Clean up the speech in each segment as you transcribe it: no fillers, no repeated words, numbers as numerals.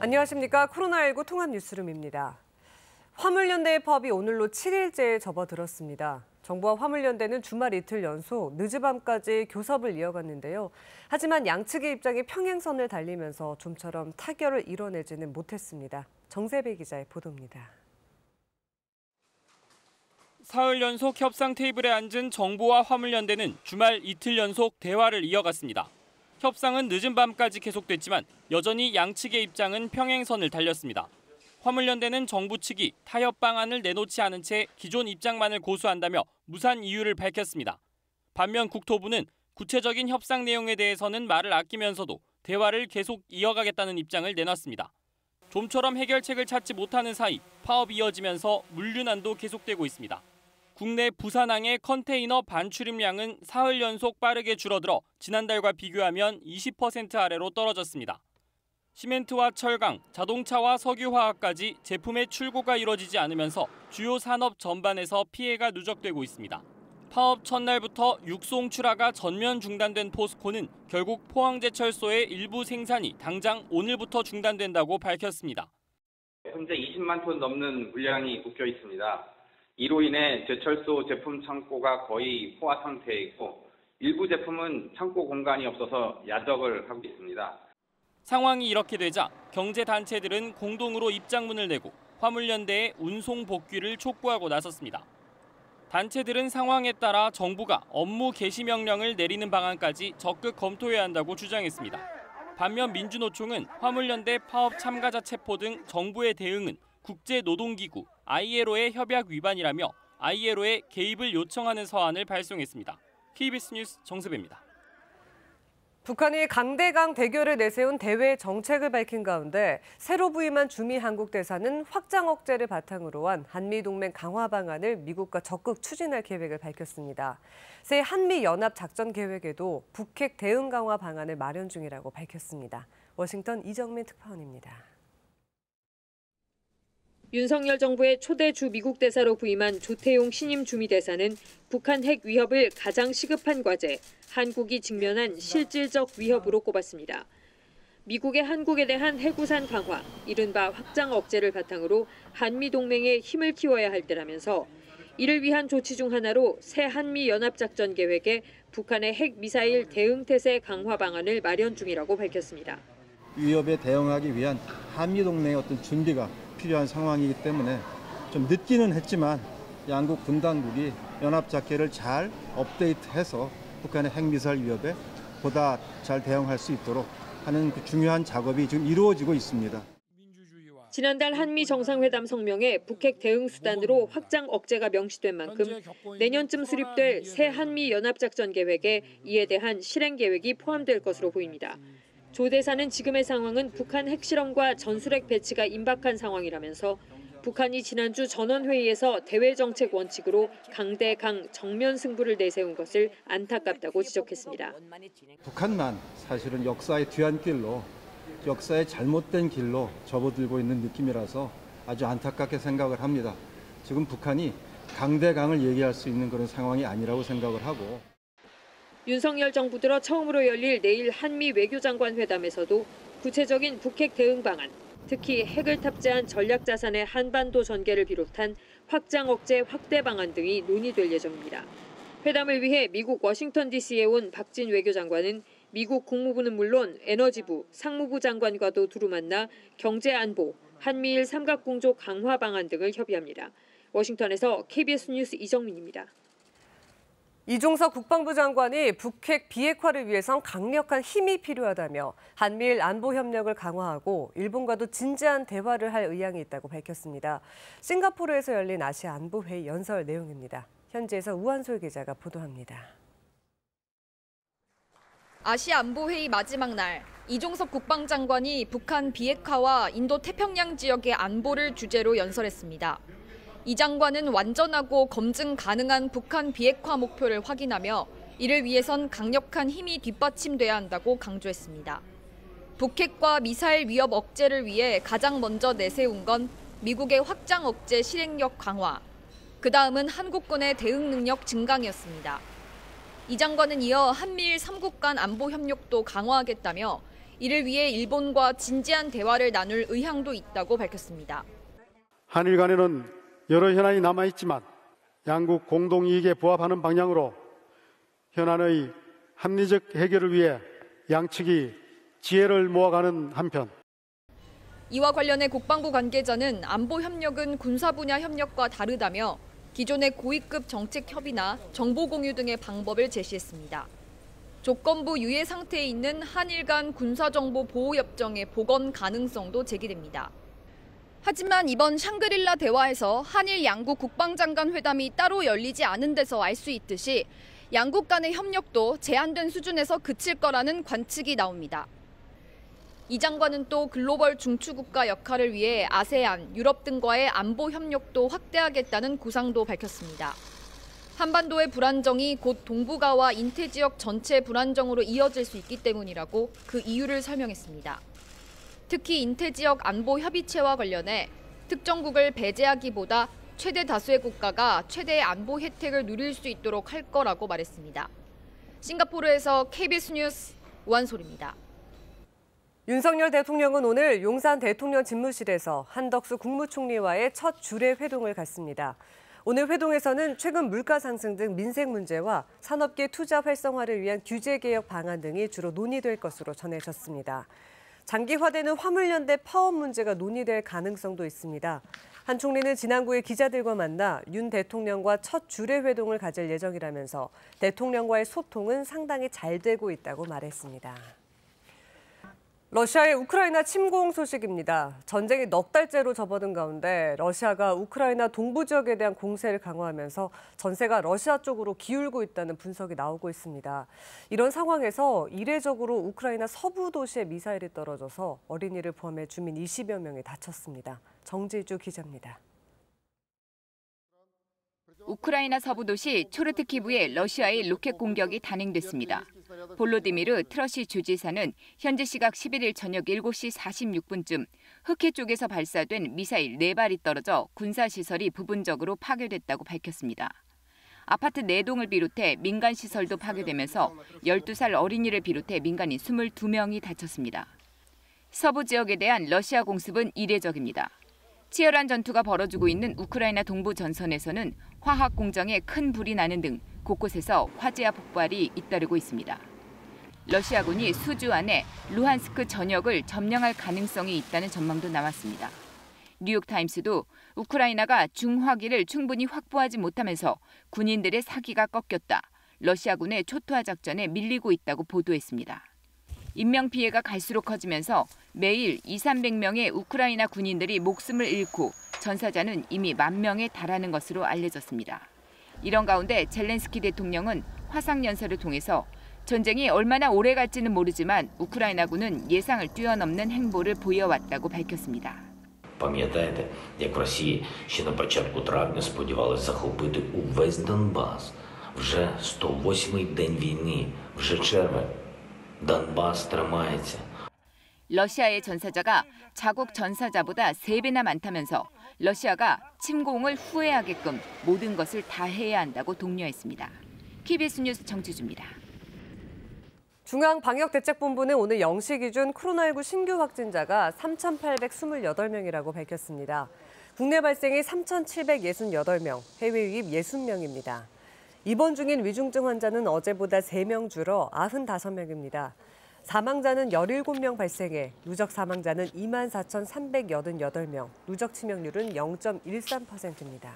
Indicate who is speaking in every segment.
Speaker 1: 안녕하십니까. 코로나19 통합 뉴스룸입니다. 화물연대의 파업이 오늘로 7일째에 접어들었습니다. 정부와 화물연대는 주말 이틀 연속 늦은밤까지 교섭을 이어갔는데요. 하지만 양측의 입장이 평행선을 달리면서 좀처럼 타결을 이뤄내지는 못했습니다. 정세배 기자의 보도입니다.
Speaker 2: 사흘 연속 협상 테이블에 앉은 정부와 화물연대는 주말 이틀 연속 대화를 이어갔습니다. 협상은 늦은 밤까지 계속됐지만 여전히 양측의 입장은 평행선을 달렸습니다. 화물연대는 정부 측이 타협 방안을 내놓지 않은 채 기존 입장만을 고수한다며 무산 이유를 밝혔습니다. 반면 국토부는 구체적인 협상 내용에 대해서는 말을 아끼면서도 대화를 계속 이어가겠다는 입장을 내놨습니다. 좀처럼 해결책을 찾지 못하는 사이 파업이 이어지면서 물류난도 계속되고 있습니다. 국내 부산항의 컨테이너 반출입량은 사흘 연속 빠르게 줄어들어 지난달과 비교하면 20% 아래로 떨어졌습니다. 시멘트와 철강, 자동차와 석유화학까지 제품의 출고가 이뤄지지 않으면서 주요 산업 전반에서 피해가 누적되고 있습니다. 파업 첫날부터 육송 출하가 전면 중단된 포스코는 결국 포항제철소의 일부 생산이 당장 오늘부터 중단된다고 밝혔습니다.
Speaker 3: 현재 20만 톤 넘는 물량이 묶여 있습니다. 이로 인해 제철소 제품 창고가 거의 포화 상태에 있고 일부 제품은 창고 공간이 없어서 야적을 하고 있습니다.
Speaker 2: 상황이 이렇게 되자 경제단체들은 공동으로 입장문을 내고 화물연대의 운송 복귀를 촉구하고 나섰습니다. 단체들은 상황에 따라 정부가 업무 개시 명령을 내리는 방안까지 적극 검토해야 한다고 주장했습니다. 반면 민주노총은 화물연대 파업 참가자 체포 등 정부의 대응은 국제노동기구 ILO의 협약 위반이라며 ILO에 개입을 요청하는 서한을 발송했습니다. KBS 뉴스 정세배입니다.
Speaker 1: 북한이 강대강 대결을 내세운 대외 정책을 밝힌 가운데 새로 부임한 주미 한국 대사는 확장 억제를 바탕으로 한 한미동맹 강화 방안을 미국과 적극 추진할 계획을 밝혔습니다. 새 한미연합 작전 계획에도 북핵 대응 강화 방안을 마련 중이라고 밝혔습니다. 워싱턴 이정민 특파원입니다.
Speaker 4: 윤석열 정부의 초대 주 미국 대사로 부임한 조태용 신임 주미 대사는 북한 핵 위협을 가장 시급한 과제, 한국이 직면한 실질적 위협으로 꼽았습니다. 미국의 한국에 대한 해구산 강화, 이른바 확장 억제를 바탕으로 한미 동맹의 힘을 키워야 할 때라면서 이를 위한 조치 중 하나로 새 한미 연합작전 계획에 북한의 핵 미사일 대응 태세 강화 방안을 마련 중이라고 밝혔습니다.
Speaker 5: 위협에 대응하기 위한 한미 동맹의 어떤 준비가 필요한 상황이기 때문에 좀 늦기는 했지만 양국 군당국이 연합작계를 잘 업데이트해서 북한의 핵미사일 위협에 보다 잘 대응할 수 있도록 하는 그 중요한 작업이 지금 이루어지고 있습니다.
Speaker 4: 지난달 한미 정상회담 성명에 북핵 대응 수단으로 확장 억제가 명시된 만큼 내년쯤 수립될 새 한미 연합작전 계획에 이에 대한 실행 계획이 포함될 것으로 보입니다. 조 대사는 지금의 상황은 북한 핵실험과 전술핵 배치가 임박한 상황이라면서 북한이 지난주 전원회의에서 대외정책 원칙으로 강대강 정면 승부를 내세운 것을 안타깝다고 지적했습니다.
Speaker 5: 북한만 사실은 역사의 뒤안길로, 역사의 잘못된 길로 접어들고 있는 느낌이라서 아주 안타깝게 생각을 합니다. 지금 북한이 강대강을 얘기할 수 있는 그런 상황이 아니라고 생각을 하고.
Speaker 4: 윤석열 정부 들어 처음으로 열릴 내일 한미 외교장관 회담에서도 구체적인 북핵 대응 방안, 특히 핵을 탑재한 전략자산의 한반도 전개를 비롯한 확장 억제 확대 방안 등이 논의될 예정입니다. 회담을 위해 미국 워싱턴 DC에 온 박진 외교장관은 미국 국무부는 물론 에너지부, 상무부 장관과도 두루 만나 경제 안보, 한미일 삼각공조 강화 방안 등을 협의합니다. 워싱턴에서 KBS 뉴스 이정민입니다.
Speaker 1: 이종석 국방부 장관이 북핵 비핵화를 위해선 강력한 힘이 필요하다며 한미일 안보 협력을 강화하고 일본과도 진지한 대화를 할 의향이 있다고 밝혔습니다. 싱가포르에서 열린 아시아 안보회의 연설 내용입니다. 현지에서 우한솔 기자가 보도합니다.
Speaker 6: 아시아 안보회의 마지막 날, 이종석 국방장관이 북한 비핵화와 인도 태평양 지역의 안보를 주제로 연설했습니다. 이 장관은 완전하고 검증 가능한 북한 비핵화 목표를 확인하며 이를 위해선 강력한 힘이 뒷받침돼야 한다고 강조했습니다. 북핵과 미사일 위협 억제를 위해 가장 먼저 내세운 건 미국의 확장 억제 실행력 강화, 그 다음은 한국군의 대응 능력 증강이었습니다. 이 장관은 이어 한미일 3국 간 안보 협력도 강화하겠다며 이를 위해 일본과 진지한 대화를 나눌 의향도 있다고 밝혔습니다.
Speaker 7: 한일 간에는 여러 현안이 남아있지만 양국 공동이익에 부합하는 방향으로 현안의 합리적 해결을 위해 양측이 지혜를 모아가는 한편
Speaker 6: 이와 관련해 국방부 관계자는 안보 협력은 군사 분야 협력과 다르다며 기존의 고위급 정책 협의나 정보 공유 등의 방법을 제시했습니다. 조건부 유예 상태에 있는 한일 간 군사정보 보호협정의 복원 가능성도 제기됩니다. 하지만 이번 샹그릴라 대화에서 한일 양국 국방장관 회담이 따로 열리지 않은 데서 알 수 있듯이 양국 간의 협력도 제한된 수준에서 그칠 거라는 관측이 나옵니다. 이 장관은 또 글로벌 중추국가 역할을 위해 아세안, 유럽 등과의 안보 협력도 확대하겠다는 구상도 밝혔습니다. 한반도의 불안정이 곧 동북아와 인태 지역 전체 불안정으로 이어질 수 있기 때문이라고 그 이유를 설명했습니다. 특히 인태 지역 안보 협의체와 관련해 특정국을 배제하기보다 최대 다수의 국가가 최대의 안보 혜택을 누릴 수 있도록 할 거라고 말했습니다. 싱가포르에서 KBS 뉴스 우한솔입니다.
Speaker 1: 윤석열 대통령은 오늘 용산 대통령 집무실에서 한덕수 국무총리와의 첫 주례 회동을 갖습니다. 오늘 회동에서는 최근 물가 상승 등 민생 문제와 산업계 투자 활성화를 위한 규제 개혁 방안 등이 주로 논의될 것으로 전해졌습니다. 장기화되는 화물연대 파업 문제가 논의될 가능성도 있습니다. 한 총리는 지난 9일 기자들과 만나 윤 대통령과 첫 주례 회동을 가질 예정이라면서 대통령과의 소통은 상당히 잘 되고 있다고 말했습니다. 러시아의 우크라이나 침공 소식입니다. 전쟁이 넉 달째로 접어든 가운데 러시아가 우크라이나 동부 지역에 대한 공세를 강화하면서 전세가 러시아 쪽으로 기울고 있다는 분석이 나오고 있습니다. 이런 상황에서 이례적으로 우크라이나 서부 도시에 미사일이 떨어져서 어린이를 포함해 주민 20여 명이 다쳤습니다. 정지주 기자입니다.
Speaker 8: 우크라이나 서부 도시 초르트키브에 러시아의 로켓 공격이 단행됐습니다. 볼로디미르 트러시 주지사는 현지 시각 11일 저녁 7시 46분쯤 흑해 쪽에서 발사된 미사일 4발이 떨어져 군사시설이 부분적으로 파괴됐다고 밝혔습니다. 아파트 4동을 비롯해 민간시설도 파괴되면서 12살 어린이를 비롯해 민간인 22명이 다쳤습니다. 서부 지역에 대한 러시아 공습은 이례적입니다. 치열한 전투가 벌어지고 있는 우크라이나 동부 전선에서는 화학 공장에 큰 불이 나는 등 곳곳에서 화재와 폭발이 잇따르고 있습니다. 러시아군이 수주 안에 루한스크 전역을 점령할 가능성이 있다는 전망도 나왔습니다. 뉴욕타임스도 우크라이나가 중화기를 충분히 확보하지 못하면서 군인들의 사기가 꺾였다. 러시아군의 초토화 작전에 밀리고 있다고 보도했습니다. 인명피해가 갈수록 커지면서 매일 200~300명의 우크라이나 군인들이 목숨을 잃고 전사자는 이미 10,000명에 달하는 것으로 알려졌습니다. 이런 가운데 젤렌스키 대통령은 화상연설을 통해서 전쟁이 얼마나 오래 갈지는 모르지만 우크라이나군은 예상을 뛰어넘는 행보를 보여왔다고 밝혔습니다.
Speaker 9: Пам'ятаєте, як в Росії ще на початку травня сподівалися захопити увесь Донбас. Вже 108-й день війни, вже червень. Донбас тримається.
Speaker 8: 러시아의 전사자가 자국 전사자보다 3배나 많다면서 러시아가 침공을 후회하게끔 모든 것을 다 해야 한다고 독려했습니다. KBS 뉴스 정지주입니다.
Speaker 1: 중앙방역대책본부는 오늘 0시 기준 코로나19 신규 확진자가 3,828명이라고 밝혔습니다. 국내 발생이 3,768명, 해외 유입 60명입니다. 입원 중인 위중증 환자는 어제보다 3명 줄어 95명입니다. 사망자는 17명 발생해 누적 사망자는 24,388명, 누적 치명률은 0.13%입니다.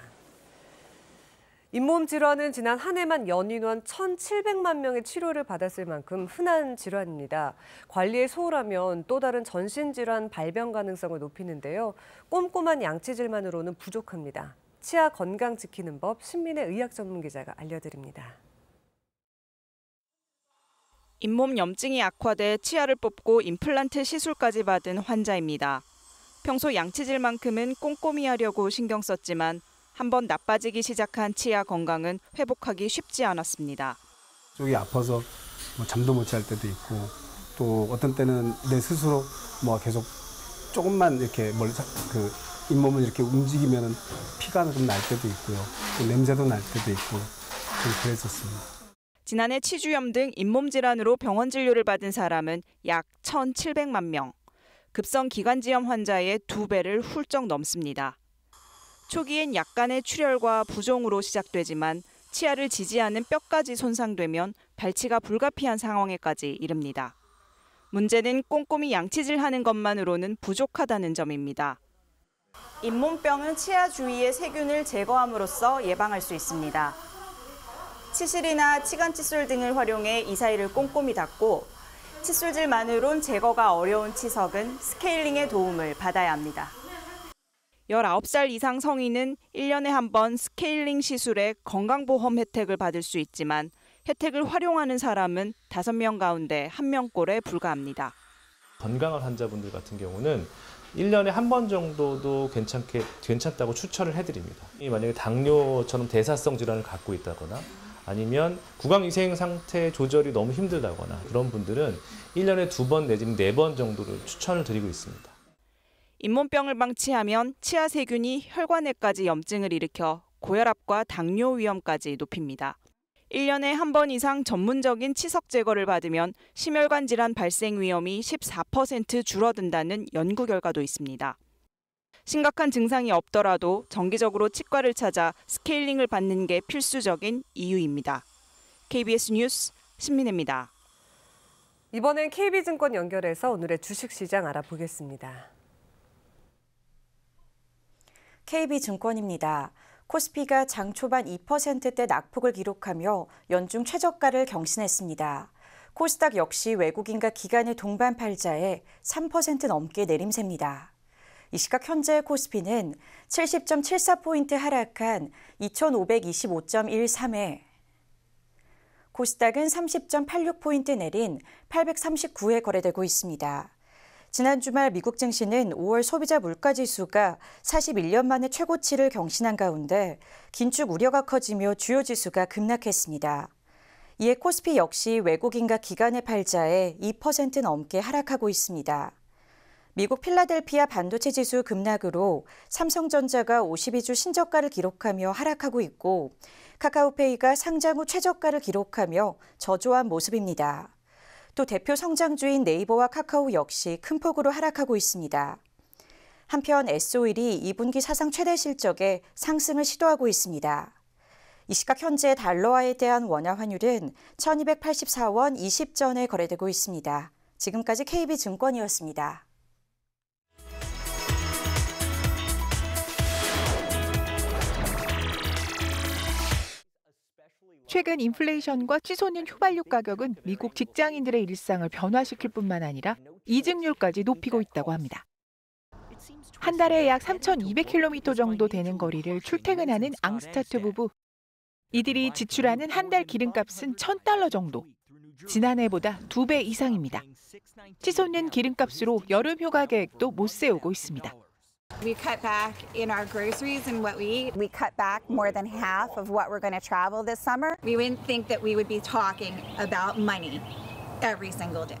Speaker 1: 잇몸 질환은 지난 한 해만 연인원 1,700만 명의 치료를 받았을 만큼 흔한 질환입니다. 관리에 소홀하면 또 다른 전신질환 발병 가능성을 높이는데요. 꼼꼼한 양치질만으로는 부족합니다. 치아 건강 지키는 법 신민의 의학 전문 기자가 알려드립니다.
Speaker 10: 잇몸 염증이 악화돼 치아를 뽑고 임플란트 시술까지 받은 환자입니다. 평소 양치질만큼은 꼼꼼히 하려고 신경 썼지만 한번 나빠지기 시작한 치아 건강은 회복하기 쉽지 않았습니다.
Speaker 11: 쪽이 아파서 잠도 못 잘 때도 있고 또 어떤 때는 내 스스로 계속 조금만 이렇게 잇몸을 이렇게 움직이면 피가 좀 날 때도 있고요. 또 냄새도 날 때도 있고 좀 그랬었습니다.
Speaker 10: 지난해 치주염 등 잇몸 질환으로 병원 진료를 받은 사람은 약 1,700만 명. 급성 기관지염 환자의 2배를 훌쩍 넘습니다. 초기엔 약간의 출혈과 부종으로 시작되지만 치아를 지지하는 뼈까지 손상되면 발치가 불가피한 상황에까지 이릅니다. 문제는 꼼꼼히 양치질하는 것만으로는 부족하다는 점입니다. 잇몸병은 치아 주위의 세균을 제거함으로써 예방할 수 있습니다. 치실이나 치간 칫솔 등을 활용해 이 사이를 꼼꼼히 닦고 칫솔질만으론 제거가 어려운 치석은 스케일링의 도움을 받아야 합니다. 19살 이상 성인은 1년에 한 번 스케일링 시술에 건강보험 혜택을 받을 수 있지만 혜택을 활용하는 사람은 5명 가운데 1명꼴에 불과합니다.
Speaker 12: 건강한 환자분들 같은 경우는 1년에 한 번 정도도 괜찮다고 추천을 해드립니다. 만약에 당뇨처럼 대사성 질환을 갖고 있다거나 아니면 구강위생 상태 조절이 너무 힘들다거나 그런 분들은 1년에 2번 내지는 4번 정도를 추천을 드리고 있습니다.
Speaker 10: 잇몸병을 방치하면 치아 세균이 혈관에까지 염증을 일으켜 고혈압과 당뇨 위험까지 높입니다. 1년에 한 번 이상 전문적인 치석 제거를 받으면 심혈관 질환 발생 위험이 14% 줄어든다는 연구 결과도 있습니다. 심각한 증상이 없더라도 정기적으로 치과를 찾아 스케일링을 받는 게 필수적인 이유입니다. KBS 뉴스 신민혜입니다.
Speaker 1: 이번엔 KB증권 연결해서 오늘의 주식시장 알아보겠습니다.
Speaker 13: KB증권입니다. 코스피가 장 초반 2%대 낙폭을 기록하며 연중 최저가를 경신했습니다. 코스닥 역시 외국인과 기관의 동반 팔자에 3% 넘게 내림셉니다. 이 시각 현재 코스피는 70.74포인트 하락한 2525.13에 코스닥은 30.86포인트 내린 839에 거래되고 있습니다. 지난 주말 미국 증시는 5월 소비자 물가지수가 41년 만에 최고치를 경신한 가운데 긴축 우려가 커지며 주요 지수가 급락했습니다. 이에 코스피 역시 외국인과 기관의 팔자에 2% 넘게 하락하고 있습니다. 미국 필라델피아 반도체 지수 급락으로 삼성전자가 52주 신저가를 기록하며 하락하고 있고 카카오페이가 상장 후 최저가를 기록하며 저조한 모습입니다. 또 대표 성장주인 네이버와 카카오 역시 큰 폭으로 하락하고 있습니다. 한편 S-오일이 2분기 사상 최대 실적에 상승을 시도하고 있습니다. 이 시각 현재 달러화에 대한 원화 환율은 1284원 20전에 거래되고 있습니다. 지금까지 KB증권이었습니다.
Speaker 14: 최근 인플레이션과 치솟는 휘발유 가격은 미국 직장인들의 일상을 변화시킬 뿐만 아니라 이직률까지 높이고 있다고 합니다. 한 달에 약 3,200km 정도 되는 거리를 출퇴근하는 앙스타트 부부. 이들이 지출하는 한 달 기름값은 $1,000 정도. 지난해보다 2배 이상입니다. 치솟는 기름값으로 여름 휴가 계획도 못 세우고 있습니다.
Speaker 15: We cut back in our groceries and what we eat. We cut back more than half of what we're going to travel this summer. We wouldn't think that we would be talking about money every single day.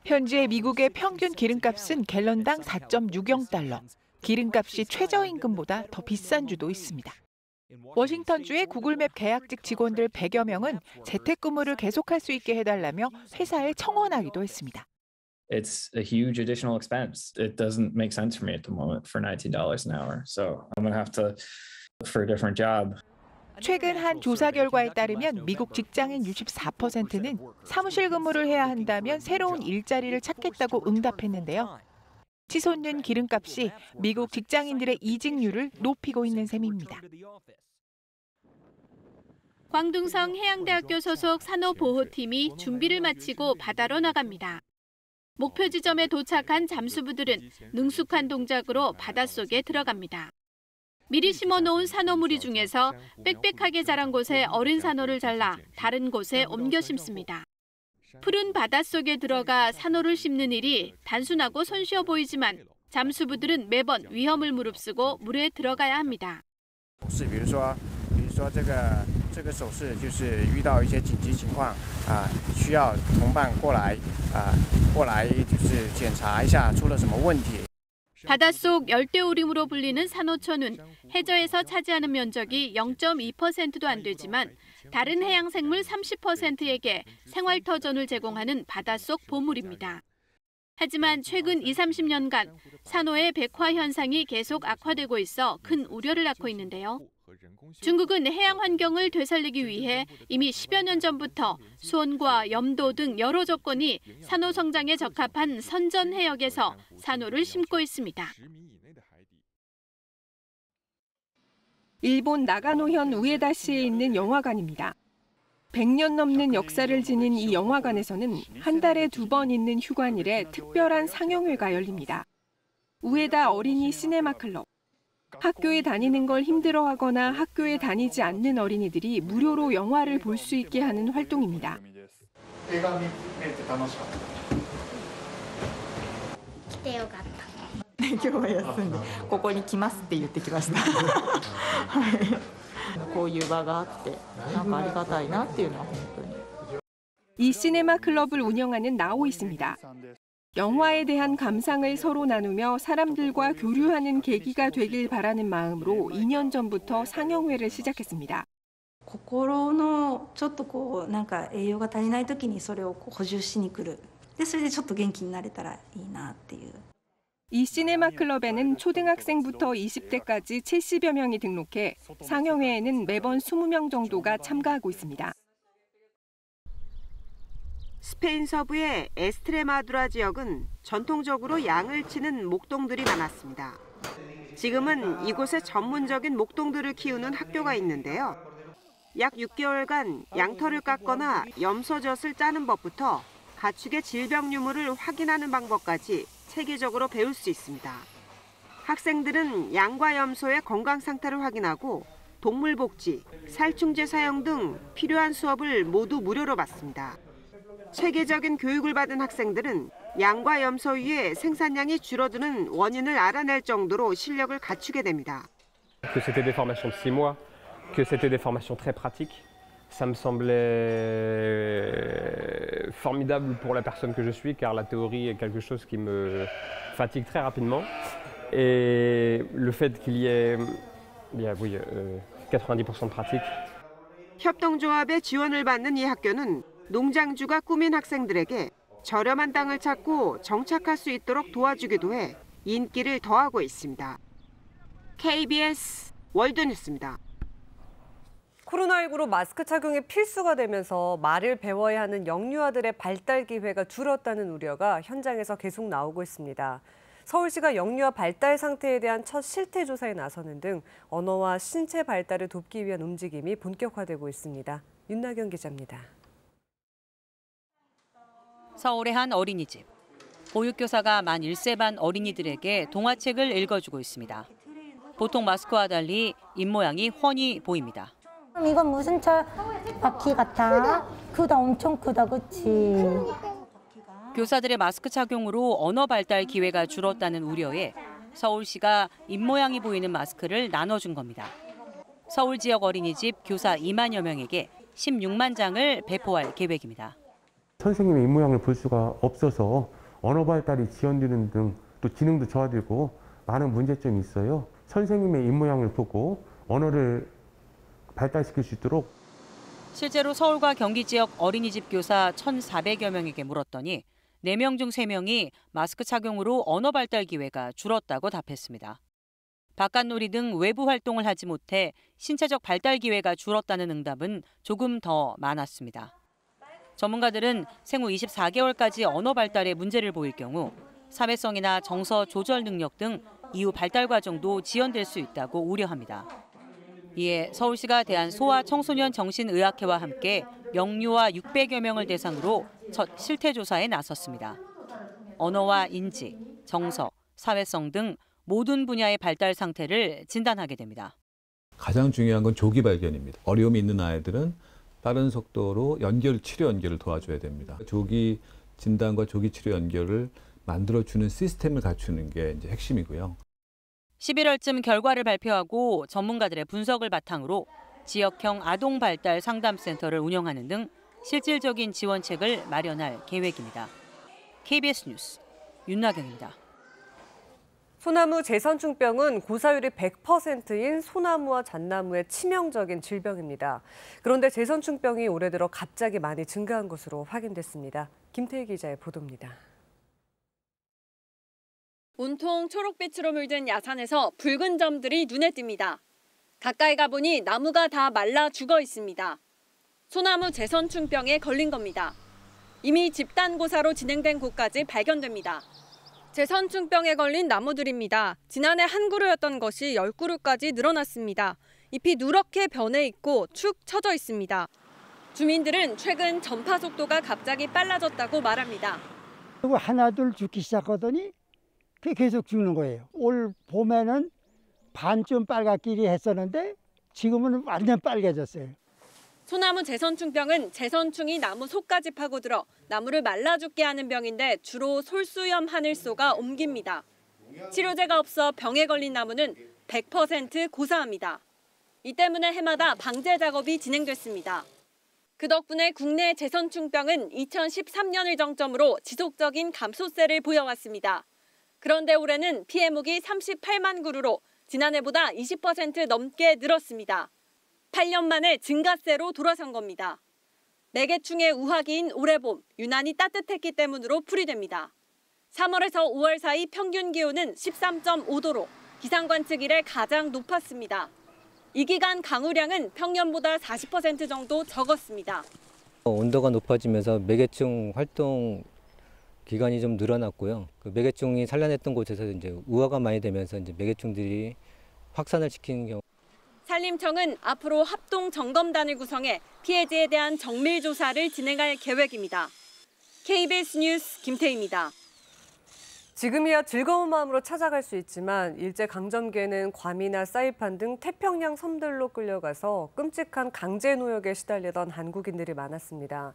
Speaker 14: 현재 미국의 평균 기름값은 갤런당 $4.60. 기름값이 최저임금보다 더 비싼 주도 있습니다. 워싱턴주의 구글맵 계약직 직원들 100여 명은 재택근무를 계속할 수 있게 해달라며 회사에 청원하기도 했습니다.
Speaker 16: It's a huge additional expense. It doesn't make sense for me at the moment for $19 an hour. So I'm going to have to look for a different job.
Speaker 14: 최근 한 조사 결과에 따르면 미국 직장인 64%는 사무실 근무를 해야 한다면 새로운 일자리를 찾겠다고 응답했는데요. 치솟는 기름값이 미국 직장인들의 이직률을 높이고 있는 셈입니다.
Speaker 17: 광둥성 해양대학교 소속 산호보호팀이 준비를 마치고 바다로 나갑니다. 목표 지점에 도착한 잠수부들은 능숙한 동작으로 바닷속에 들어갑니다. 미리 심어놓은 산호무리 중에서 빽빽하게 자란 곳에 어린 산호를 잘라 다른 곳에 옮겨 심습니다. 푸른 바닷속에 들어가 산호를 심는 일이 단순하고 손쉬워 보이지만 잠수부들은 매번 위험을 무릅쓰고 물에 들어가야 합니다.
Speaker 18: 这个手势就是遇到一些紧急情况需要同伴过来就是检查一下出了什么问题.
Speaker 17: 바닷속 열대우림으로 불리는 산호초는 해저에서 차지하는 면적이 0.2%도 안 되지만 다른 해양생물 30%에게 생활터전을 제공하는 바닷속 보물입니다. 하지만 최근 20-30년간 산호의 백화 현상이 계속 악화되고 있어 큰 우려를 낳고 있는데요. 중국은 해양 환경을 되살리기 위해 이미 10여 년 전부터 수온과 염도 등 여러 조건이 산호 성장에 적합한 선전 해역에서 산호를 심고 있습니다.
Speaker 14: 일본 나가노현 우에다시에 있는 영화관입니다. 100년 넘는 역사를 지닌 이 영화관에서는 한 달에 2번 있는 휴관일에 특별한 상영회가 열립니다. 우에다 어린이 시네마 클럽. 학교에 다니는 걸 힘들어하거나 학교에 다니지 않는 어린이들이 무료로 영화를 볼 수 있게 하는 활동입니다.
Speaker 19: 来てよかった。今日は休んでここに来ますって言ってきました。はい。こういう場があってなんかありがたいなっていうのは本当に。
Speaker 14: 이 시네마 클럽을 운영하는 나오이씨입니다. 영화에 대한 감상을 서로 나누며 사람들과 교류하는 계기가 되길 바라는 마음으로 2년 전부터 상영회를 시작했습니다.
Speaker 20: 心のちょっとこうなんか栄養が足りない時にそれを補充しに来る。でそれでちょっと元気になれたらいいなっていう。
Speaker 14: 이 시네마 클럽에는 초등학생부터 20대까지 70여 명이 등록해 상영회에는 매번 20명 정도가 참가하고 있습니다.
Speaker 21: 스페인 서부의 에스트레마두라 지역은 전통적으로 양을 치는 목동들이 많았습니다. 지금은 이곳에 전문적인 목동들을 키우는 학교가 있는데요. 약 6개월간 양털을 깎거나 염소젖을 짜는 법부터 가축의 질병 유무를 확인하는 방법까지 체계적으로 배울 수 있습니다. 학생들은 양과 염소의 건강 상태를 확인하고 동물 복지, 살충제 사용 등 필요한 수업을 모두 무료로 받습니다. 체계적인 교육을 받은 학생들은 양과 염소의 생산량이 줄어드는 원인을 알아낼 정도로 실력을 갖추게 됩니다.
Speaker 22: Que c'était des formations de 6 mois, que c'était des formations très pratiques. Ça me semblait formidable pour la personne que je suis, car la théorie est quelque chose qui me fatigue très rapidement. Et le fait qu'il y ait 90% de pratique.
Speaker 21: 협동조합의 지원을 받는 이 학교는 농장주가 꾸민 학생들에게 저렴한 땅을 찾고 정착할 수 있도록 도와주기도 해 인기를 더하고 있습니다. KBS 월드뉴스입니다.
Speaker 1: 코로나19로 마스크 착용이 필수가 되면서 말을 배워야 하는 영유아들의 발달 기회가 줄었다는 우려가 현장에서 계속 나오고 있습니다. 서울시가 영유아 발달 상태에 대한 첫 실태 조사에 나서는 등 언어와 신체 발달을 돕기 위한 움직임이 본격화되고 있습니다. 윤나경 기자입니다.
Speaker 23: 서울의 한 어린이집. 보육교사가 만 1세 반 어린이들에게 동화책을 읽어주고 있습니다. 보통 마스크와 달리 입모양이 훤히 보입니다.
Speaker 24: 이건 무슨 바퀴 같아? 크다, 엄청 크다, 그치?
Speaker 23: 교사들의 마스크 착용으로 언어 발달 기회가 줄었다는 우려에 서울시가 입모양이 보이는 마스크를 나눠준 겁니다. 서울 지역 어린이집 교사 2만여 명에게 16만 장을 배포할 계획입니다.
Speaker 25: 선생님의 입모양을 볼 수가 없어서 언어 발달이 지연되는 등 또 기능도 저하되고 많은 문제점이 있어요. 선생님의 입모양을 보고 언어를 발달시킬 수 있도록.
Speaker 23: 실제로 서울과 경기 지역 어린이집 교사 1,400여 명에게 물었더니 4명 중 3명이 마스크 착용으로 언어 발달 기회가 줄었다고 답했습니다. 바깥놀이 등 외부 활동을 하지 못해 신체적 발달 기회가 줄었다는 응답은 조금 더 많았습니다. 전문가들은 생후 24개월까지 언어 발달에 문제를 보일 경우 사회성이나 정서 조절 능력 등 이후 발달 과정도 지연될 수 있다고 우려합니다. 이에 서울시가 대한소아청소년 정신의학회와 함께 영유아 600여 명을 대상으로 첫 실태조사에 나섰습니다. 언어와 인지, 정서, 사회성 등 모든 분야의 발달 상태를 진단하게 됩니다.
Speaker 26: 가장 중요한 건 조기 발견입니다. 어려움이 있는 아이들은 빠른 속도로 치료 연결을 도와줘야 됩니다. 조기 진단과 조기 치료 연결을 만들어주는 시스템을 갖추는 게 이제 핵심이고요.
Speaker 23: 11월쯤 결과를 발표하고 전문가들의 분석을 바탕으로 지역형 아동 발달 상담센터를 운영하는 등 실질적인 지원책을 마련할 계획입니다. KBS 뉴스 윤나경입니다.
Speaker 1: 소나무 재선충병은 고사율이 100%인 소나무와 잣나무의 치명적인 질병입니다. 그런데 재선충병이 올해 들어 갑자기 많이 증가한 것으로 확인됐습니다. 김태희 기자의 보도입니다.
Speaker 2: 온통 초록빛으로 물든 야산에서 붉은 점들이 눈에 띕니다. 가까이 가보니 나무가 다 말라 죽어 있습니다. 소나무 재선충병에 걸린 겁니다. 이미 집단고사로 진행된 곳까지 발견됩니다. 재선충병에 걸린 나무들입니다. 지난해 한 그루였던 것이 10그루까지 늘어났습니다. 잎이 누렇게 변해 있고 축 처져 있습니다. 주민들은 최근 전파 속도가 갑자기 빨라졌다고 말합니다.
Speaker 3: 그리고 하나둘 죽기 시작하더니 그게 계속 죽는 거예요. 올 봄에는 반쯤 빨갛기리 했었는데 지금은 완전 빨개졌어요.
Speaker 2: 소나무 재선충병은 재선충이 나무 속까지 파고들어 나무를 말라 죽게 하는 병인데 주로 솔수염 하늘소가 옮깁니다. 치료제가 없어 병에 걸린 나무는 100% 고사합니다. 이 때문에 해마다 방제 작업이 진행됐습니다. 그 덕분에 국내 재선충병은 2013년을 정점으로 지속적인 감소세를 보여왔습니다. 그런데 올해는 피해목이 38만 그루로 지난해보다 20% 넘게 늘었습니다. 8년 만에 증가세로 돌아선 겁니다. 매개충의 우하기인 올해 봄, 유난히 따뜻했기 때문으로 풀이됩니다. 3월에서 5월 사이 평균 기온은 13.5도로 기상관측 이래 가장 높았습니다. 이 기간 강우량은 평년보다 40% 정도 적었습니다.
Speaker 4: 온도가 높아지면서 매개충 활동 기간이 좀 늘어났고요. 그 매개충이 산란했던 곳에서 이제 우하가 많이 되면서 이제 매개충들이 확산을 시키는 경우.
Speaker 2: 산림청은 앞으로 합동 점검단을 구성해 피해지에 대한 정밀 조사를 진행할 계획입니다. KBS 뉴스 김태희입니다.
Speaker 1: 지금이야 즐거운 마음으로 찾아갈 수 있지만 일제강점기에는 괌이나 사이판 등 태평양 섬들로 끌려가서 끔찍한 강제 노역에 시달리던 한국인들이 많았습니다.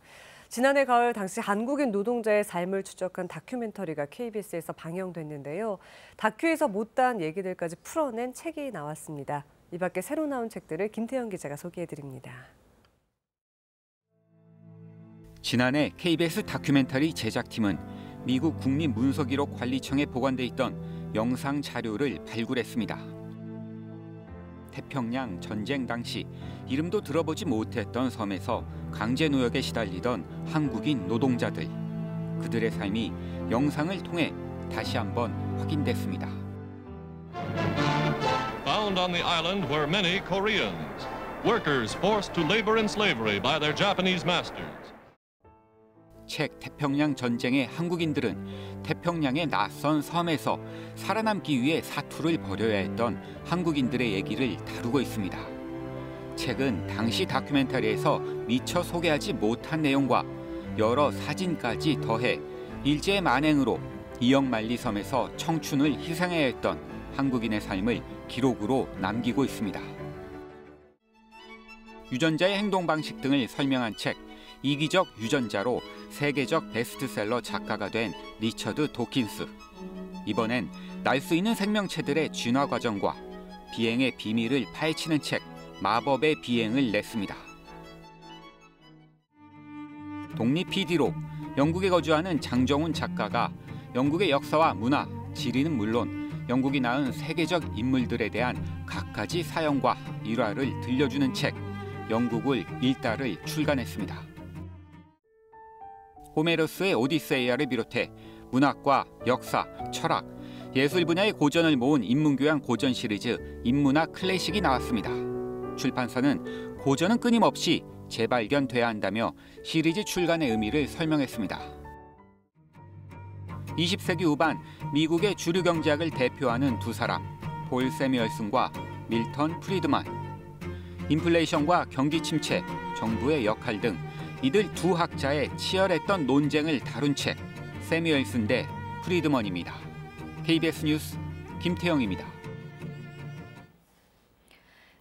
Speaker 1: 지난해 가을 당시 한국인 노동자의 삶을 추적한 다큐멘터리가 KBS에서 방영됐는데요. 다큐에서 못다한 얘기들까지 풀어낸 책이 나왔습니다. 이 밖에 새로 나온 책들을 김태형 기자가 소개해드립니다.
Speaker 5: 지난해 KBS 다큐멘터리 제작팀은 미국 국립문서기록관리청에 보관돼 있던 영상 자료를 발굴했습니다. 태평양 전쟁 당시 이름도 들어보지 못했던 섬에서 강제 노역에 시달리던 한국인 노동자들. 그들의 삶이 영상을 통해 다시 한번 확인됐습니다.
Speaker 6: Found on the island were many Koreans, workers forced to labor in slavery by their Japanese masters.
Speaker 5: 책 태평양 전쟁의 한국인들은 태평양의 낯선 섬에서 살아남기 위해 사투를 벌여야 했던 한국인들의 얘기를 다루고 있습니다. 책은 당시 다큐멘터리에서 미처 소개하지 못한 내용과 여러 사진까지 더해 일제의 만행으로 이역만리 섬에서 청춘을 희생해야 했던 한국인의 삶을 기록으로 남기고 있습니다. 유전자의 행동 방식 등을 설명한 책 이기적 유전자로 세계적 베스트셀러 작가가 된 리처드 도킨스. 이번엔 날 수 있는 생명체들의 진화 과정과 비행의 비밀을 파헤치는 책 마법의 비행을 냈습니다. 독립 PD로 영국에 거주하는 장정훈 작가가 영국의 역사와 문화, 지리는 물론 영국이 낳은 세계적 인물들에 대한 갖가지 사연과 일화를 들려주는 책 영국을 읽다를 출간했습니다. 호메로스의 오디세이아를 비롯해 문학과 역사, 철학, 예술 분야의 고전을 모은 인문교양 고전 시리즈 인문학 클래식이 나왔습니다. 출판사는 고전은 끊임없이 재발견돼야 한다며 시리즈 출간의 의미를 설명했습니다. 20세기 후반 미국의 주류 경제학을 대표하는 두 사람, 폴 세뮤얼슨과 밀턴 프리드만. 인플레이션과 경기 침체, 정부의 역할 등 이들 두 학자의 치열했던 논쟁을 다룬 책 세뮤얼슨 대 프리드먼입니다. KBS 뉴스 김태영입니다.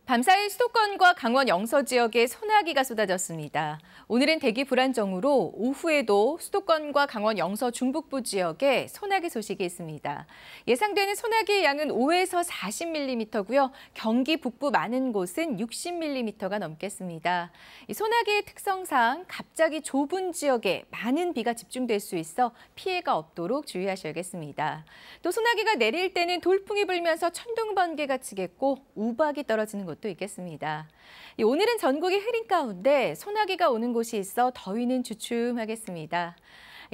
Speaker 7: 밤사이 수도권과 강원 영서 지역에 소나기가 쏟아졌습니다. 오늘은 대기 불안정으로 오후에도 수도권과 강원 영서 중북부 지역에 소나기 소식이 있습니다. 예상되는 소나기의 양은 5에서 40mm고요. 경기 북부 많은 곳은 60mm가 넘겠습니다. 이 소나기의 특성상 갑자기 좁은 지역에 많은 비가 집중될 수 있어 피해가 없도록 주의하셔야겠습니다. 또 소나기가 내릴 때는 돌풍이 불면서 천둥 번개가 치겠고 우박이 떨어지는 곳도 있겠습니다. 오늘은 전국이 흐린 가운데 소나기가 오는 곳이 있어 더위는 주춤하겠습니다.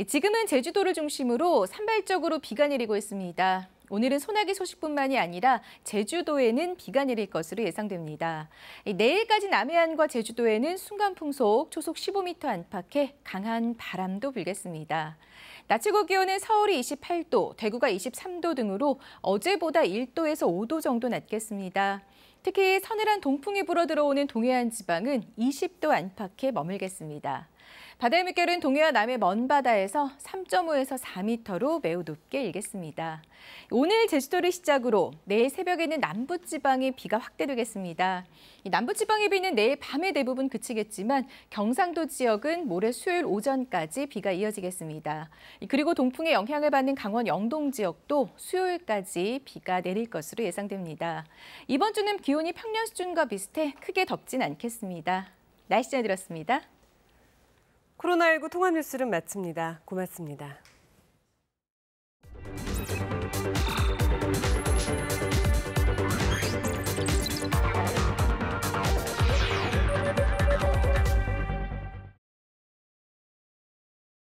Speaker 7: 지금은 제주도를 중심으로 산발적으로 비가 내리고 있습니다. 오늘은 소나기 소식뿐만이 아니라 제주도에는 비가 내릴 것으로 예상됩니다. 내일까지 남해안과 제주도에는 순간풍속 초속 15m 안팎의 강한 바람도 불겠습니다. 낮 최고 기온은 서울이 28도, 대구가 23도 등으로 어제보다 1도에서 5도 정도 낮겠습니다. 특히 서늘한 동풍이 불어들어오는 동해안 지방은 20도 안팎에 머물겠습니다. 바다의 물결은 동해와 남해 먼바다에서 3.5에서 4m로 매우 높게 일겠습니다. 오늘 제주도를 시작으로 내일 새벽에는 남부지방에 비가 확대되겠습니다. 남부지방의 비는 내일 밤에 대부분 그치겠지만 경상도 지역은 모레 수요일 오전까지 비가 이어지겠습니다. 그리고 동풍의 영향을 받는 강원 영동 지역도 수요일까지 비가 내릴 것으로 예상됩니다. 이번 주는 기온이 평년 수준과 비슷해 크게 덥진 않겠습니다. 날씨 전해드렸습니다.
Speaker 1: 코로나19 통합 뉴스를 마칩니다. 고맙습니다.